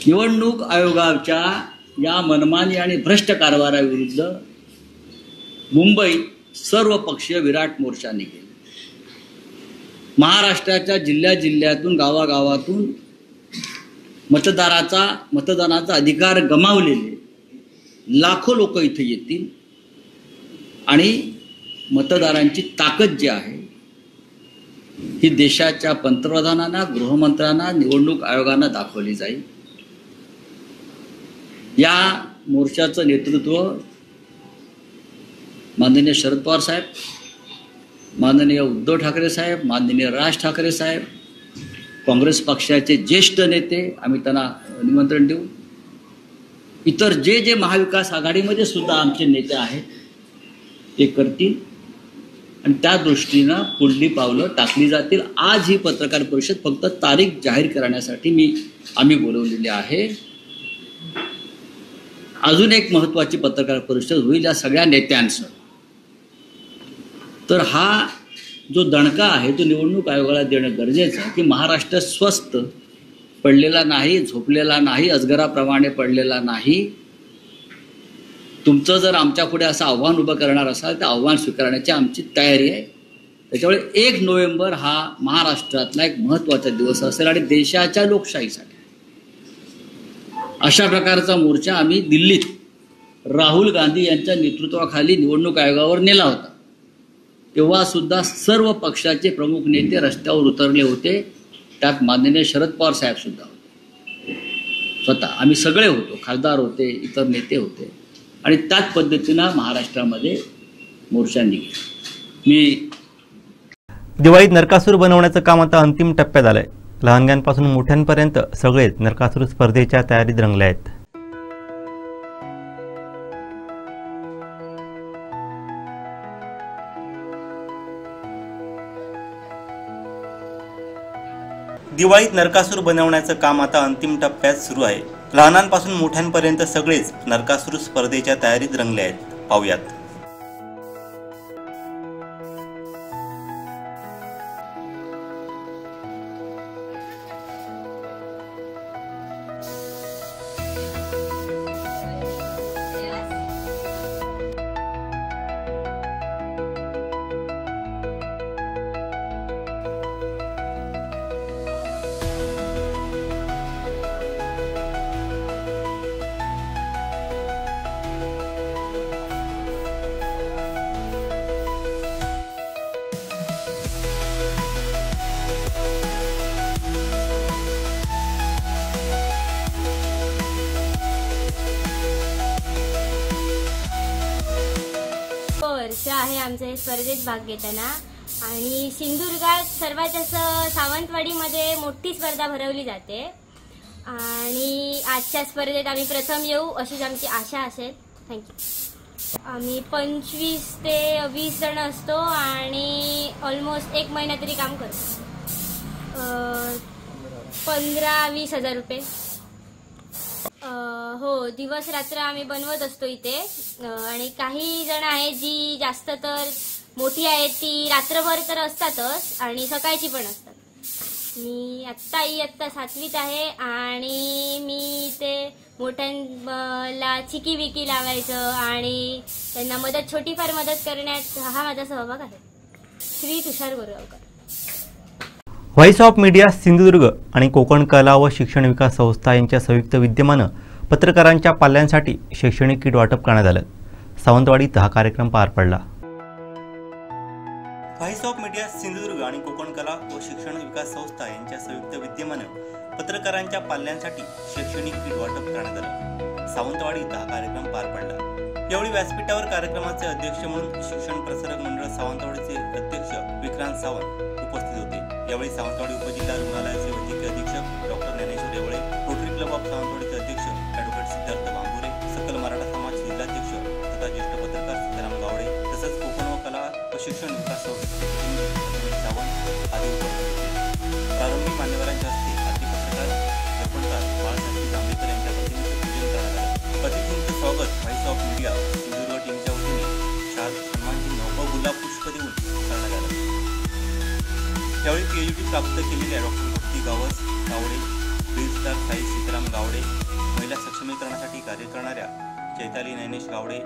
निवडणूक आयोगाच्या या मनमानी आणि भ्रष्ट कारभाराविरुद्ध मुंबईत सर्वपक्षीय विराट मोर्चा निघेल. महाराष्ट्राच्या जिल्ह्यातून गावागावातून मतदानाचा अधिकार गमावलेले लाखो लोक इथे येतील आणि मतदारांची ताकद जी आहे ही देशाच्या पंतप्रधानांना, गृहमंत्र्यांना, निवडणूक आयोगांना दाखवली जाईल. या मोर्चाचं नेतृत्व माननीय शरद पवार साहेब, माननीय उद्धव ठाकरे साहेब, माननीय राज ठाकरे साहेब, काँग्रेस पक्षाचे ज्येष्ठ नेते, आम्ही त्यांना निमंत्रण देऊ. इतर जे महाविकास आघाडीमध्ये सुद्धा आमचे नेते आहेत ते करतील आणि त्या दृष्टीनं पुढली पावलं टाकली जातील. आज ही पत्रकार परिषद फक्त तारीख जाहीर करण्यासाठी आम्ही बोलवलेली आहे. अजून एक महत्त्वाची पत्रकार परिषद होईल या सगळ्या नेत्यांचं. तर हा जो दणका आहे तो निवडणूक आयोगाला देणं गरजेचं आहे की महाराष्ट्र स्वस्थ पडलेला नाही, झोपलेला नाही, अजगराप्रमाणे पडलेला नाही. तुमचं जर आमच्या पुढे असं आव्हान उभं करणार असाल तर आव्हान स्वीकारण्याची आमची तयारी आहे. त्याच्यामुळे 1 नोव्हेंबर हा महाराष्ट्रातला एक महत्त्वाचा दिवस असेल आणि देशाच्या लोकशाहीसाठी अशा प्रकारचा मोर्चा आम्ही दिल्लीत राहुल गांधी यांच्या नेतृत्वाखाली निवडणूक आयोगावर नेला होता. तेव्हा सुद्धा सर्व पक्षाचे प्रमुख नेते रस्त्यावर उतरले होते. त्यात माननीय शरद पवार साहेब सुद्धा होते. स्वतः आम्ही सगळे होतो, खासदार होते, इतर नेते होते. आणि त्याच पद्धतीनं महाराष्ट्रामध्ये मोर्चा निघेल. मी दिवाळीत नरकासूर बनवण्याचं काम आता अंतिम टप्प्यात आलंय. लहानग्यांपासून मोठ्यांपर्यंत सगळेच नरकासूर स्पर्धेच्या तयारीत रंगले आहेत. दिवाळीत नरकासूर बनवण्याचं काम आता अंतिम टप्प्यात सुरू आहे. लहानांपासून मोठ्यांपर्यंत सगळेच नरकासूर स्पर्धेच्या तयारीत रंगले आहेत. पाहूयात. वर्ष आहे आमच्या या स्पर्धेत भाग घेताना आणि सिंधुदुर्गात सर्वात जास्त सावंतवाडीमध्ये मोठी स्पर्धा भरवली जाते आणि आजच्या स्पर्धेत आम्ही प्रथम येऊ अशीच आमची आशा असेल. थँक्यू. आम्ही 25 ते 20 जण असतो आणि ऑलमोस्ट 1 महिना तरी काम करतो. 15-20 हजार रुपये. हो, दिवस रात्र आम्ही बनवत असतो इथे आणि काही जण आहेत जी जास्त तर मोठी आहेत ती रात्रभर तर असतातच आणि सकाळची पण असतात. मी आत्ता 7वीत आहे आणि मी ते मोठ्यांना चिकी विकी लावायचं आणि त्यांना छोटीफार मदत करण्यात हा माझा सहभाग आहे. Shri Tushar Goregaonkar. Voice of media Sindhudurg आणि कोकण कला व शिक्षण विकास संस्था यांच्या संयुक्त विद्यमानं पत्रकारांच्या पाल्यांसाठी शैक्षणिक किट वाटप करण्यात आलं. सावंतवाडीत हा कार्यक्रम पार पडला. व्हॉइस ऑफ मीडिया सिंधुदुर्ग आणि कोकण कला व शिक्षण विकास संस्था यांच्या संयुक्त विद्यमानं पत्रकारांच्या पाल्यांसाठी शैक्षणिक किट वाटप करण्यात आलं. सावंतवाडीत हा कार्यक्रम पार पडला. यावेळी व्यासपीठावर कार्यक्रमाचे अध्यक्ष म्हणून शिक्षण प्रसारक मंडळ सावंतवाडीचे अध्यक्ष विक्रांत सावंत उपस्थित होते. यावेळी सावंतवाडी उपजिल्हा रुग्णालयाचे वैद्यकीय अधीक्षक doctor Dnyaneshwar Revale, Rotary Club of सावंतवाडीचे अध्यक्ष ॲडव्होकेट सिद्धार्थ बांबुरे, सकल मराठा समाज जिल्हाध्यक्ष तथा ज्येष्ठ पत्रकार सीताराम गावडे तसंच कोकण व कला व शिक्षण विकास संस्थेचे सावंत आदी उपस्थित होते. प्रारंभी मान्यवरांच्या हस्ते आदी पत्रकार जपणकार बाळासाहेब जांभेकर यांच्या प्रतिमेचे पूजन करण्यात आलं. अतिथींचं स्वागत व्हॉइस ऑफ मीडिया सिंधुदुर्ग टीमच्या वतीने शाल सन्मानचिन्ह व गुलाब पुष्प देऊन करण्यात आलं. यावेळी PhD प्राप्त केलेल्या डॉक्टर भक्ती गावडे, रील स्टार साई सीताराम गावडे, महिला सक्षमीकरणासाठी कार्य करणाऱ्या चैताली नयनेश गावडे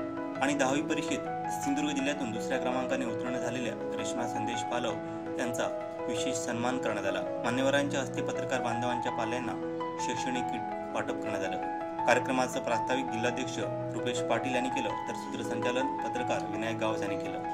आणि 10वी परीक्षेत सिंधुदुर्ग जिल्ह्यातून 2ऱ्या क्रमांकाने उत्तीर्ण झालेल्या रेश्मा संदेश पालव यांचा विशेष सन्मान करण्यात आला. मान्यवरांच्या हस्ते पत्रकार बांधवांच्या पाल्यांना शैक्षणिक किट वाटप करण्यात आलं. कार्यक्रमाचं प्रास्ताविक जिल्हाध्यक्ष रुपेश पाटील यांनी केलं तर सूत्रसंचालन पत्रकार विनायक गावस यांनी केलं.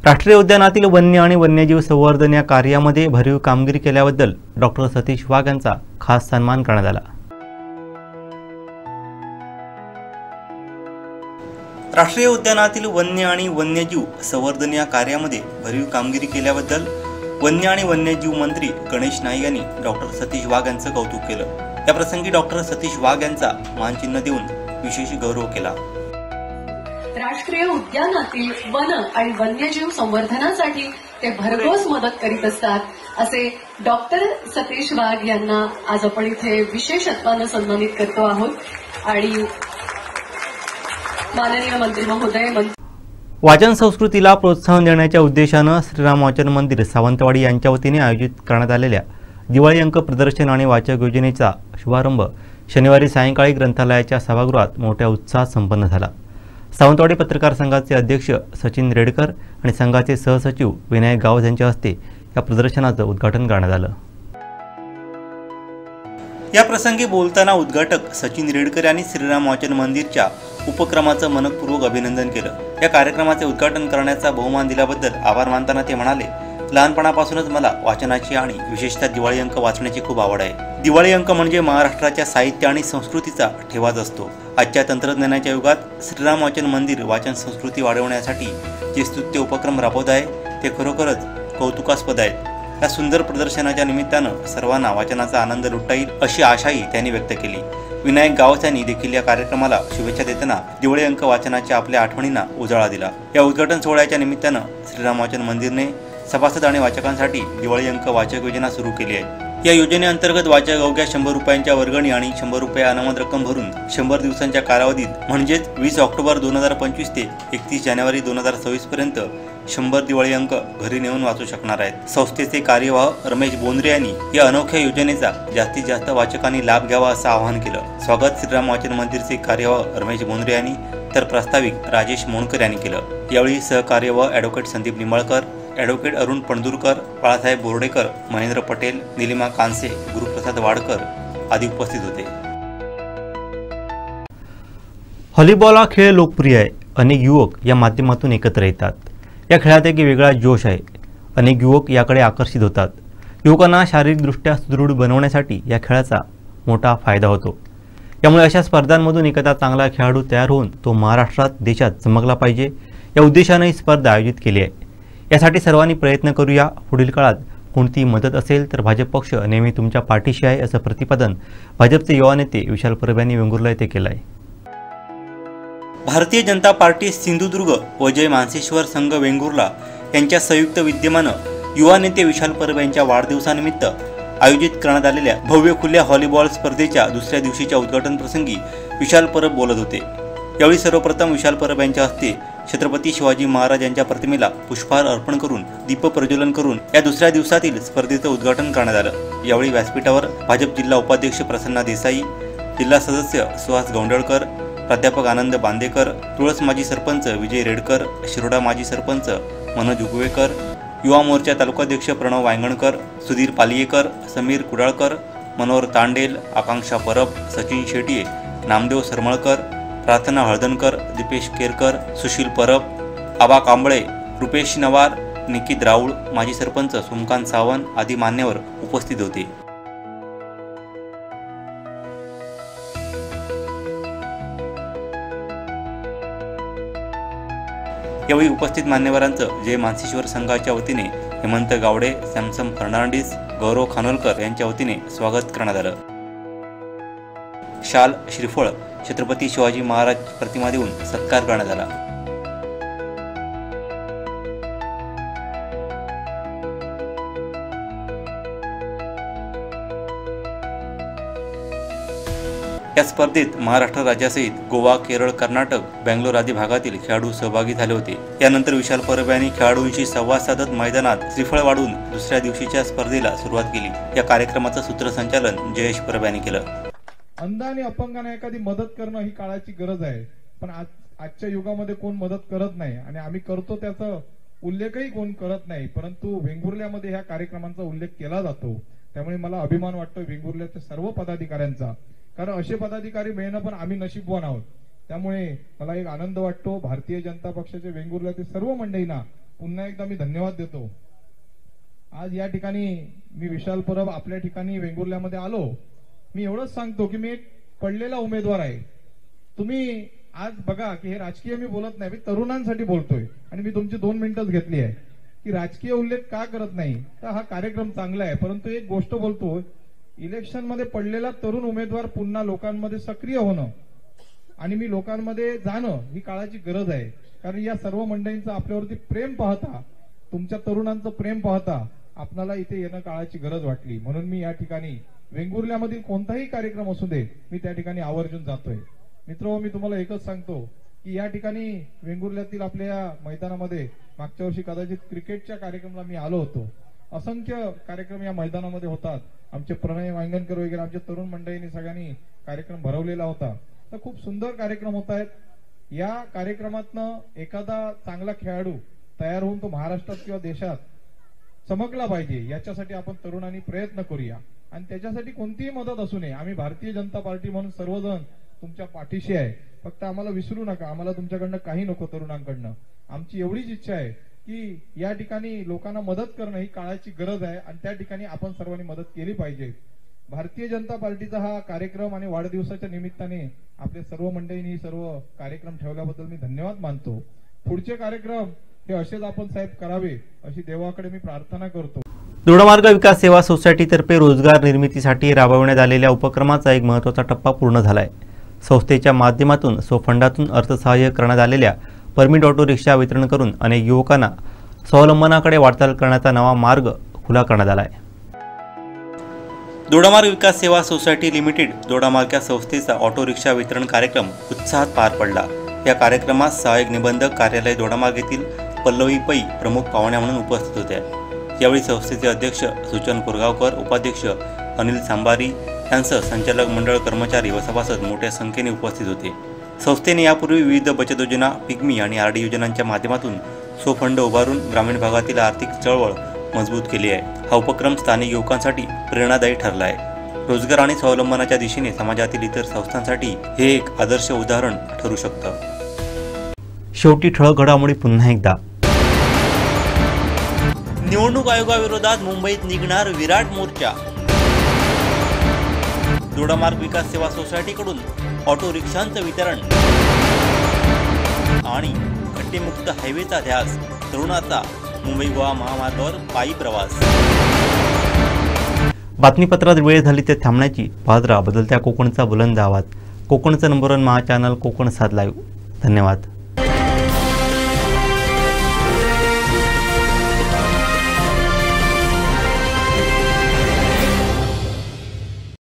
राष्ट्रीय उद्यानातील वन्य आणि वन्यजीव संवर्धन या कार्यामध्ये भरीव कामगिरी केल्याबद्दल डॉक्टर सतीश वाघ यांचा खास सन्मान करण्यात आला. राष्ट्रीय उद्यानातील वन्य आणि वन्यजीव संवर्धन या कार्यामध्ये भरीव कामगिरी केल्याबद्दल वन्य आणि वन्यजीव मंत्री गणेश नाईक यांनी डॉक्टर सतीश वाघ यांचं कौतुक केलं। या प्रसंगी डॉक्टर सतीश वाघ यांचा मानचिन्ह देऊन विशेष गौरव केला। राष्ट्रीय उद्यानातील वन आणि वन्यजीव संवर्धनासाठी ते भरघोस मदत करीत असतात असे डॉक्टर सतीश वाघ यांना आज आपण इथे विशेषत्वानं सन्मानित करतो आहोत। आणि माननीय मंत्री महोदय, वाचन संस्कृतीला प्रोत्साहन देण्याच्या उद्देशानं श्रीराम वाचन मंदिर सावंतवाडी यांच्या वतीने आयोजित करण्यात आलेल्या दिवाळी अंक प्रदर्शन आणि वाचक योजनेचा शुभारंभ शनिवारी सायंकाळी ग्रंथालयाच्या सभागृहात मोठ्या उत्साहात संपन्न झाला। सावंतवाडी पत्रकार संघाचे अध्यक्ष सचिन रेडकर आणि संघाचे सहसचिव विनायक गावस यांच्या हस्ते या प्रदर्शनाचं उद्घाटन करण्यात आलं। या प्रसंगी बोलताना उद्घाटक सचिन रेडकर यांनी श्रीराम वाचन मंदिरच्या उपक्रमाचं मनपूर्वक अभिनंदन केलं। या कार्यक्रमाचे उद्घाटन करण्याचा बहुमान दिल्याबद्दल आभार मानताना ते म्हणाले, लहानपणापासूनच मला वाचनाची आणि विशेषतः दिवाळी अंक वाचण्याची खूप आवड आहे। दिवाळी अंक म्हणजे महाराष्ट्राच्या साहित्य आणि संस्कृतीचा ठेवाच असतो। आजच्या तंत्रज्ञानाच्या युगात श्रीराम वाचन मंदिर वाचन संस्कृती वाढवण्यासाठी जे स्तुत्य उपक्रम राबवत आहे ते खरोखरच कौतुकास्पद आहेत। या सुंदर प्रदर्शनाच्या निमित्तानं सर्वांना वाचनाचा आनंद लुटता येईल अशी आशाही त्यांनी व्यक्त केली। विनायक गावस यांनी देखील या कार्यक्रमाला शुभेच्छा देताना दिवाळी अंक वाचनाच्या आपल्या आठवणींना उजाळा दिला। या उद्घाटन सोहळ्याच्या निमित्तानं श्रीराम वाचन मंदिरने सभासद आणि वाचकांसाठी दिवाळी अंक वाचक योजना सुरू केली आहे। या योजनेअंतर्गत वाचक अवघ्या 100 रुपयांच्या वर्गणी आणि 100 रुपये अनामत रक्कम भरून 100 दिवसांच्या कालावधीत म्हणजेच 20 ऑक्टोबर 2025 ते 31 जानेवारी 2026 पर्यंत 100 दिवाळी अंक घरी नेऊन वाचू शकणार आहेत। संस्थेचे कार्यवाह रमेश बोंद्रे यांनी या अनोख्या योजनेचा जास्तीत जास्त वाचकांनी लाभ घ्यावा असं आवाहन केलं। स्वागत श्रीराम वाचन मंदिरचे कार्यवाह रमेश बोंद्रे यांनी तर प्रास्ताविक राजेश मोणकर यांनी केलं। यावेळी सहकार्यवाह ॲडव्होकेट संदीप निंबाळकर, ॲडव्होकेट अरुण पणदूरकर, बाळासाहेब बोर्डेकर, महेंद्र पटेल, निलिमा कांसे, गुरुप्रसाद वाडकर आदी उपस्थित होते। व्हॉलीबॉल हा खेळ लोकप्रिय आहे। अनेक युवक या माध्यमातून एकत्र येतात। या खेळात एक वेगळा जोश आहे। अनेक युवक याकडे आकर्षित होतात। युवकांना शारीरिकदृष्ट्या सुदृढ बनवण्यासाठी या खेळाचा मोठा फायदा होतो। यामुळे अशा स्पर्धांमधून एखादा चांगला खेळाडू तयार होऊन तो महाराष्ट्रात, देशात चमकला पाहिजे या उद्देशाने ही स्पर्धा आयोजित केली आहे। यासाठी सर्वांनी प्रयत्न करूया। पुढील काळात कोणती मदत असेल तर भाजप पक्ष नेहमी तुमच्या पाठीशी आहे असं प्रतिपादन भाजपचे युवा नेते विशाल परब यांनी वेंगुर्ला येथे केलं आहे। भारतीय जनता पार्टी सिंधुदुर्ग व जय मानसेश्वर संघ वेंगुर्ला यांच्या संयुक्त विद्यमानं युवा नेते विशाल परब यांच्या वाढदिवसानिमित्त आयोजित करण्यात आलेल्या भव्य खुल्या व्हॉलीबॉल स्पर्धेच्या दुसऱ्या दिवशीच्या उद्घाटन प्रसंगी विशाल परब बोलत होते। यावेळी सर्वप्रथम विशाल परब यांच्या हस्ते छत्रपती शिवाजी महाराज यांच्या प्रतिमेला पुष्पहार अर्पण करून दीप प्रज्वलन करून या दुसऱ्या दिवसातील स्पर्धेचं उद्घाटन करण्यात आलं। यावेळी व्यासपीठावर भाजप जिल्हा उपाध्यक्ष प्रसन्ना देसाई, जिल्हा सदस्य सुहास गौंडळकर, प्राध्यापक आनंद बांदेकर, तुळस माजी सरपंच विजय रेडकर, शिरोडा माजी सरपंच मनोज उगवेकर, युवा मोर्चा तालुकाध्यक्ष प्रणव वांगणकर, सुधीर पालियेकर, समीर कुडाळकर, मनोहर तांडेल, आकांक्षा परब, सचिन शेटिये, नामदेव सरमळकर, प्रार्थना हळदणकर, दीपेश केरकर, सुशील परब, आबा कांबळे, रुपेश नवार, निकित राऊळ, माजी सरपंच सोमकांत सावंत आदी मान्यवर उपस्थित होते। यावेळी उपस्थित मान्यवरांचं जय मानसेश्वर संघाच्या वतीने हेमंत गावडे, सॅमसम फर्नांडिस, गौरव खानोलकर यांच्या वतीने स्वागत करण्यात आलं। शाल, श्रीफळ, छत्रपती शिवाजी महाराज प्रतिमा देऊन सत्कार करण्यात आला। या स्पर्धेत महाराष्ट्र राज्यासहित गोवा, केरळ, कर्नाटक, बेंगलोर आदी भागातील खेळाडू सहभागी झाले होते। यानंतर विशाल परब यांनी खेळाडूंशी संवाद साधत मैदानात श्रीफळ वाढून दुसऱ्या दिवशीच्या स्पर्धेला सुरुवात केली। या कार्यक्रमाचं सूत्रसंचालन जयेश परब यांनी केलं। अंध आणि अपंगांना एखादी मदत करणं ही काळाची गरज आहे, पण आजच्या युगामध्ये कोण मदत करत नाही आणि आम्ही करतो त्याचा उल्लेखही कोण करत नाही, परंतु वेंगुर्ल्यामध्ये ह्या कार्यक्रमांचा उल्लेख केला जातो। त्यामुळे मला अभिमान वाटतो वेंगुर्ल्याच्या सर्व पदाधिकाऱ्यांचा, कारण असे पदाधिकारी मिळणं पण आम्ही नशीबवान आहोत। त्यामुळे मला एक आनंद वाटतो। भारतीय जनता पक्षाच्या वेंगुर्ल्यातील सर्व मंडळींना पुन्हा एकदा मी धन्यवाद देतो। आज या ठिकाणी मी विशाल परब आपल्या ठिकाणी वेंगुर्ल्यामध्ये आलो, मी एवढंच सांगतो की मी एक पडलेला उमेदवार आहे। तुम्ही आज बघा की हे राजकीय मी बोलत नाही, मी तरुणांसाठी बोलतोय आणि मी तुमची 2 मिनिटच घेतली आहे की राजकीय उल्लेख का करत नाही, तर हा कार्यक्रम चांगला आहे, परंतु एक गोष्ट बोलतो, इलेक्शन मध्ये पडलेला तरुण उमेदवार पुन्हा लोकांमध्ये सक्रिय होणं आणि मी लोकांमध्ये जाणं ही काळाची गरज आहे. कारण या सर्व मंडळींचं आपल्यावरती प्रेम पाहता, तुमच्या तरुणांचं प्रेम पाहता आपल्याला इथे येणं काळाची गरज वाटली. म्हणून मी या ठिकाणी वेंगुर्ल्यामधील कोणताही कार्यक्रम असू दे, मी त्या ठिकाणी आवर्जून जातोय. मित्र, मी तुम्हाला एकच सांगतो की या ठिकाणी वेंगुर्ल्यातील आपल्या मैदानामध्ये मागच्या वर्षी कदाचित क्रिकेटच्या कार्यक्रमाला मी आलो होतो. असंख्य कार्यक्रम या मैदानामध्ये होतात. आमचे प्रणय वांगणकर वगैरे आमच्या तरुण मंडळींनी सगळ्यांनी कार्यक्रम भरवलेला होता. तर खूप सुंदर कार्यक्रम होत आहेत. या कार्यक्रमातनं एखादा चांगला खेळाडू तयार होऊन तो महाराष्ट्रात किंवा देशात चमकला पाहिजे, याच्यासाठी आपण तरुणांनी प्रयत्न करूया. आणि त्याच्यासाठी कोणतीही मदत असू नये, आम्ही भारतीय जनता पार्टी म्हणून सर्वजण तुमच्या पाठीशी आहे. फक्त आम्हाला विसरू नका, आम्हाला तुमच्याकडनं काही नको. तरुणांकडनं आमची एवढीच इच्छा आहे की या ठिकाणी लोकांना मदत करणं ही काळाची गरज आहे आणि त्या ठिकाणी आपण सर्वांनी मदत केली पाहिजे. भारतीय जनता पार्टीचा हा कार्यक्रम आणि वाढदिवसाच्या निमित्ताने आपल्या सर्व मंडळींनी सर्व कार्यक्रम ठेवल्याबद्दल मी धन्यवाद मानतो. पुढचे कार्यक्रम हे असेच आपण साहेब करावे अशी देवाकडे मी प्रार्थना करतो. दोडामार्ग विकास सेवा सोसायटीतर्फे रोजगार निर्मितीसाठी राबवण्यात आलेल्या उपक्रमाचा एक महत्त्वाचा टप्पा पूर्ण झाला आहे. संस्थेच्या माध्यमातून स्वफंडातून अर्थसहाय्य करण्यात आलेल्या परमिट ऑटो रिक्षा वितरण करून अनेक युवकांना स्वावलंबनाकडे वाटचाल करण्याचा नवा मार्ग खुला करण्यात आला आहे. दोडामार्ग विकास सेवा सोसायटी लिमिटेड दोडामार्ग या संस्थेचा ऑटो रिक्षा वितरण कार्यक्रम उत्साहात पार पडला. या कार्यक्रमात सहाय्यक निबंधक कार्यालय दोडामार्ग येथील पल्लवी पै प्रमुख पाहुण्या म्हणून उपस्थित होत्या. यावेळी संस्थेचे अध्यक्ष सुचन कोरगावकर, उपाध्यक्ष अनिल सांबारी यांसह संचालक मंडळ, कर्मचारी व सभासद मोठ्या संख्येने उपस्थित होते. संस्थेने यापूर्वी विविध बचत योजना, पिग्मी आणि आरडी योजनांच्या माध्यमातून स्वफंड उभारून ग्रामीण भागातील आर्थिक चळवळ मजबूत केली आहे. हा उपक्रम स्थानिक युवकांसाठी प्रेरणादायी ठरला आहे. रोजगार आणि स्वावलंबनाच्या दिशेने समाजातील इतर संस्थांसाठी हे एक आदर्श उदाहरण ठरू शकतं. शेवटी ठळक घडामोडी पुन्हा एकदा. निवडणूक आयोगाविरोधात मुंबईत निघणार विराट मोर्चा. दोडामार्ग विकास सेवा सोसायटीकडून ऑटो रिक्षांचं वितरण आणि खड्डेमुक्त हायवेचा ध्यास, तरुणाचा मुंबई गोवा महामार्गावर पायी प्रवास. बातमीपत्रात वेळ झाली ते थांबण्याची. पाहत राहा बदलत्या कोकणचा बुलंद आवाज. कोकणचं नंबर 1 महा चॅनल कोकण 7 लाईव्ह. धन्यवाद.